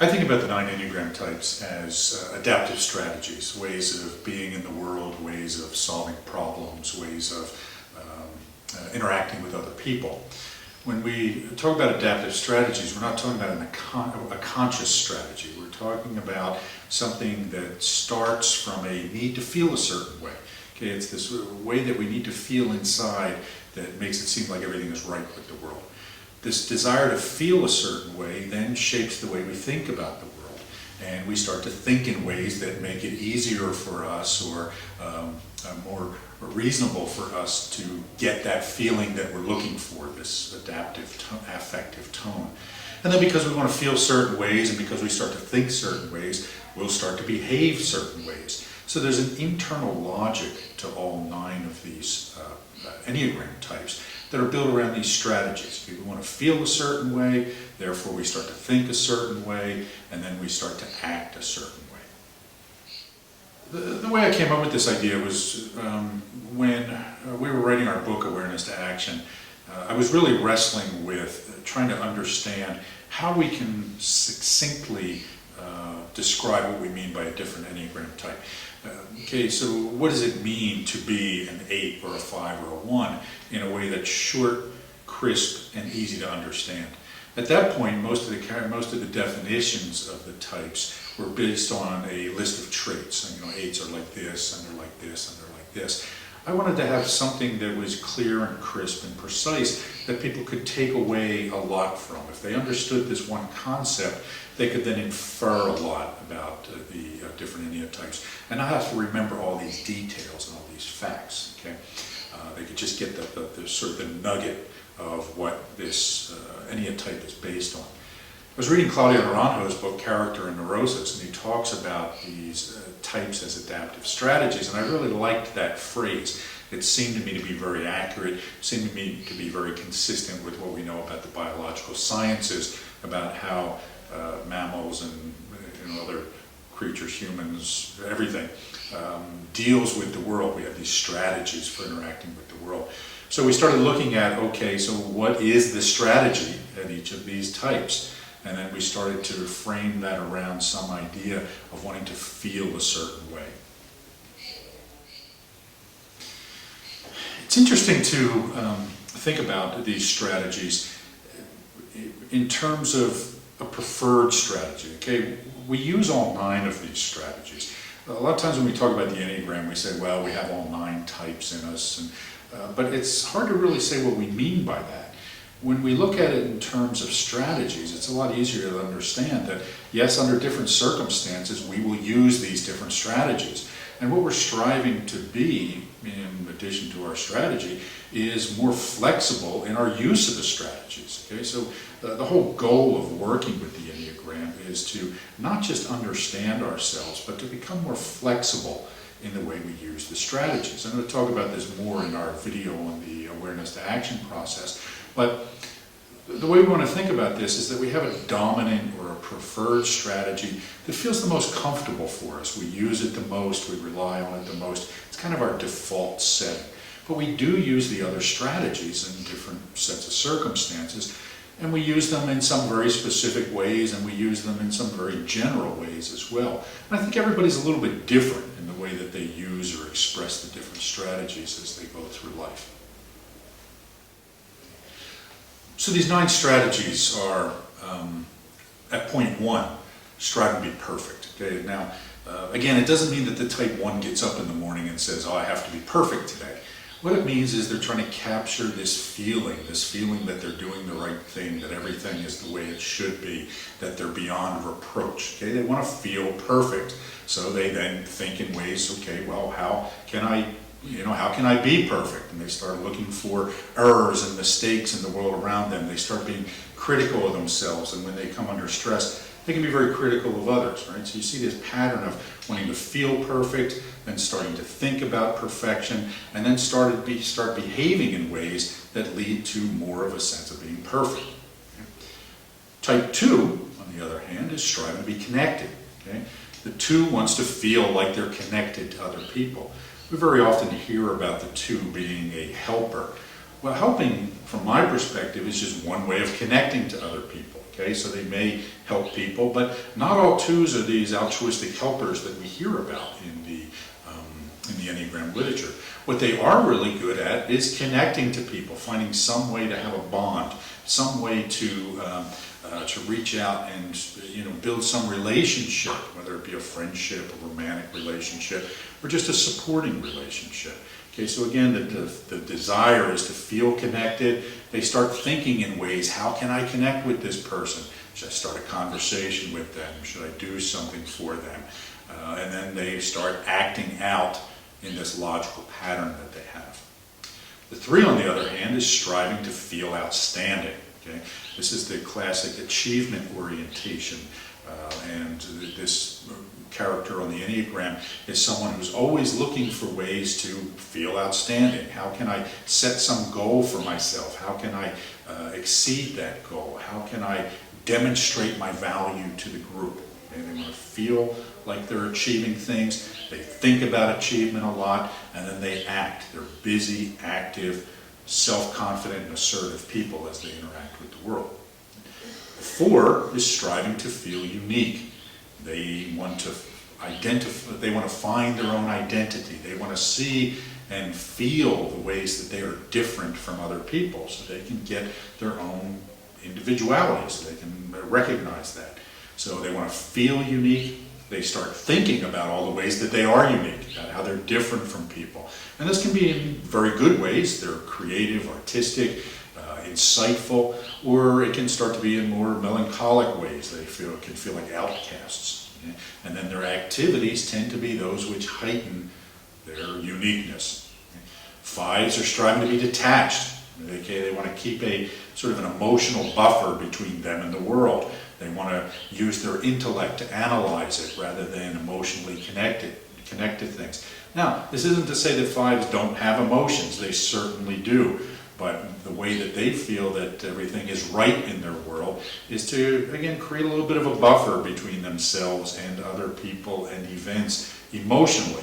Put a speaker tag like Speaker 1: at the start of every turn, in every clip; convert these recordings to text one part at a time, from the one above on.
Speaker 1: I think about the 9 Enneagram types as adaptive strategies, ways of being in the world, ways of solving problems, ways of interacting with other people. When we talk about adaptive strategies, we're not talking about a conscious strategy. We're talking about something that starts from a need to feel a certain way. Okay, it's this way that we need to feel inside that makes it seem like everything is right with the world. This desire to feel a certain way then shapes the way we think about the world. And we start to think in ways that make it easier for us or more reasonable for us to get that feeling that we're looking for, this adaptive, affective tone. And then because we want to feel certain ways and because we start to think certain ways, we'll start to behave certain ways. So there's an internal logic to all 9 of these Enneagram types that are built around these strategies. We want to feel a certain way, therefore we start to think a certain way, and then we start to act a certain way. The way I came up with this idea was when we were writing our book, Awareness to Action. I was really wrestling with trying to understand how we can succinctly describe what we mean by a different Enneagram type. Okay, so what does it mean to be an 8 or a 5 or a 1 in a way that's short, crisp, and easy to understand? At that point, most of the definitions of the types were based on a list of traits. And, 8s are like this, and they're like this, and they're like this. I wanted to have something that was clear and crisp and precise that people could take away a lot from. If they understood this one concept, they could then infer a lot about the different Enneatypes and not have to remember all these details and all these facts. Okay, they could just get the sort of the nugget of what this Enneatype is based on. I was reading Claudio Naranjo's book, Character and Neurosis, and he talks about these types as adaptive strategies, and I really liked that phrase. It seemed to me to be very accurate, seemed to me to be very consistent with what we know about the biological sciences, about how mammals and other creatures, humans, everything, deals with the world. We have these strategies for interacting with the world. So we started looking at, okay, so what is the strategy at each of these types? And then we started to frame that around some idea of wanting to feel a certain way. It's interesting to think about these strategies in terms of a preferred strategy. Okay, we use all 9 of these strategies. A lot of times when we talk about the Enneagram, we say, well, we have all 9 types in us, but it's hard to really say what we mean by that. When we look at it in terms of strategies, it's a lot easier to understand that, yes, under different circumstances, we will use these different strategies. And what we're striving to be, in addition to our strategy, is more flexible in our use of the strategies. Okay, so the whole goal of working with the Enneagram is to not just understand ourselves, but to become more flexible in the way we use the strategies. I'm going to talk about this more in our video on the Awareness to Action process, but the way we want to think about this is that we have a dominant or a preferred strategy that feels the most comfortable for us. We use it the most, we rely on it the most. It's kind of our default setting. But we do use the other strategies in different sets of circumstances, and we use them in some very specific ways, and we use them in some very general ways as well. And I think everybody's a little bit different in the way that they use or express the different strategies as they go through life. So these 9 strategies are, at point 1, striving to be perfect. Okay? Now, again, it doesn't mean that the type 1 gets up in the morning and says, oh, I have to be perfect today. What it means is they're trying to capture this feeling that they're doing the right thing, that everything is the way it should be, that they're beyond reproach. Okay? They want to feel perfect. So they then think in ways, okay, well, how can I be perfect? And they start looking for errors and mistakes in the world around them. They start being critical of themselves, and when they come under stress, they can be very critical of others, right? So you see this pattern of wanting to feel perfect, then starting to think about perfection, and then start behaving in ways that lead to more of a sense of being perfect. Okay? Type 2, on the other hand, is striving to be connected. Okay? The 2 wants to feel like they're connected to other people. We very often hear about the 2 being a helper. Well, helping, from my perspective, is just one way of connecting to other people. Okay, so they may help people, but not all twos are these altruistic helpers that we hear about in the Enneagram literature. What they are really good at is connecting to people, finding some way to have a bond, some way to reach out and build some relationship, whether it be a friendship, a romantic relationship, or just a supporting relationship. Okay, so again, the desire is to feel connected. They start thinking in ways, how can I connect with this person? Should I start a conversation with them? Should I do something for them? And then they start acting out in this logical pattern that they have. The 3, on the other hand, is striving to feel outstanding. Okay? This is the classic achievement orientation. And this character on the Enneagram is someone who's always looking for ways to feel outstanding. How can I set some goal for myself? How can I exceed that goal? How can I demonstrate my value to the group? And they want to feel like they're achieving things. They think about achievement a lot, and then they act. They're busy, active, self-confident, and assertive people as they interact with the world. 4 is striving to feel unique. They want to identify, they want to find their own identity. They want to see and feel the ways that they are different from other people, so they can get their own individuality, so they can recognize that. So they want to feel unique. They start thinking about all the ways that they are unique, about how they're different from people. And this can be in very good ways. They're creative, artistic, insightful, or it can start to be in more melancholic ways. They can feel like outcasts. Okay? And then their activities tend to be those which heighten their uniqueness. Okay? 5s are striving to be detached. Okay? They want to keep a sort of an emotional buffer between them and the world. They want to use their intellect to analyze it rather than emotionally connect to things. Now, this isn't to say that 5s don't have emotions. They certainly do. But the way that they feel that everything is right in their world is to, again, create a little bit of a buffer between themselves and other people and events emotionally.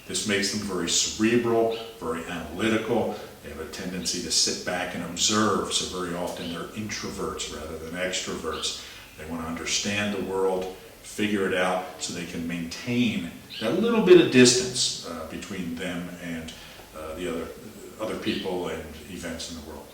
Speaker 1: This makes them very cerebral, very analytical. They have a tendency to sit back and observe, so very often they're introverts rather than extroverts. They want to understand the world, figure it out, so they can maintain that little bit of distance between them and the other people and events in the world.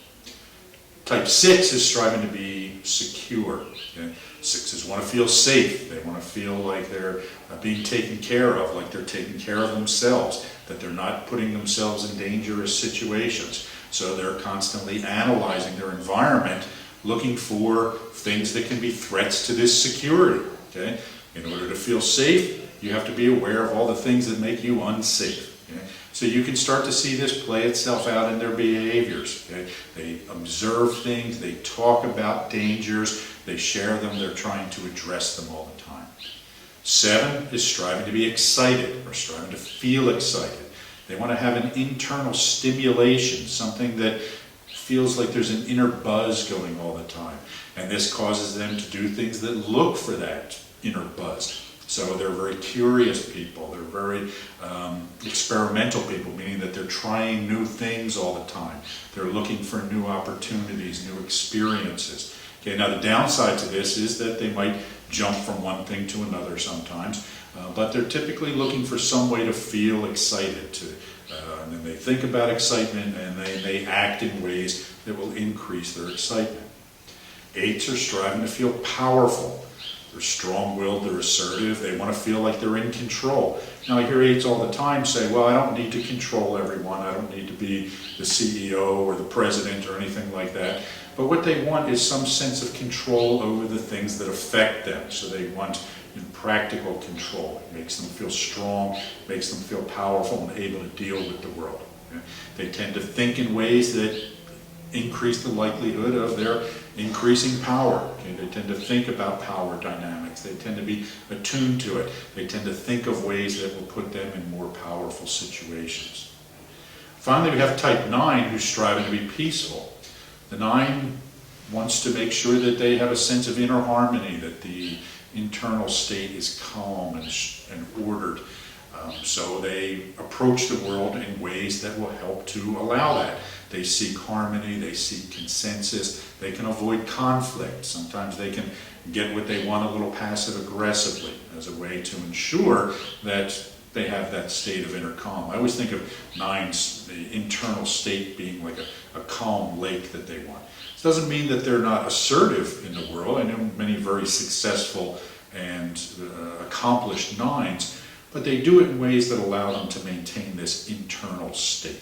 Speaker 1: Type 6 is striving to be secure. Okay? 6s want to feel safe. They want to feel like they're being taken care of, like they're taking care of themselves, that they're not putting themselves in dangerous situations. So they're constantly analyzing their environment, looking for things that can be threats to this security. Okay? In order to feel safe, you have to be aware of all the things that make you unsafe. Okay? So you can start to see this play itself out in their behaviors. Okay? They observe things, they talk about dangers, they share them, they're trying to address them all the time. 7 is striving to be excited, or striving to feel excited. They want to have an internal stimulation, something that feels like there's an inner buzz going all the time. And this causes them to do things that look for that inner buzz. So they're very curious people. They're very experimental people, meaning that they're trying new things all the time. They're looking for new opportunities, new experiences. Okay, now the downside to this is that they might jump from one thing to another sometimes, but they're typically looking for some way to feel excited. And then they think about excitement and they act in ways that will increase their excitement. 8s are striving to feel powerful. They're strong-willed, they're assertive, they want to feel like they're in control. Now I hear 8s all the time say, well, I don't need to control everyone, I don't need to be the CEO or the president or anything like that. But what they want is some sense of control over the things that affect them. So they want practical control. It makes them feel strong, makes them feel powerful and able to deal with the world. They tend to think in ways that increase the likelihood of their increasing power. Okay? They tend to think about power dynamics. They tend to be attuned to it. They tend to think of ways that will put them in more powerful situations. Finally, we have type 9 who's striving to be peaceful. The 9 wants to make sure that they have a sense of inner harmony, that the internal state is calm and ordered. So they approach the world in ways that will help to allow that. They seek harmony, they seek consensus, they can avoid conflict. Sometimes they can get what they want a little passive-aggressively as a way to ensure that they have that state of inner calm. I always think of nines, the internal state being like a calm lake that they want. This doesn't mean that they're not assertive in the world. I know many very successful and accomplished nines, but they do it in ways that allow them to maintain this internal state.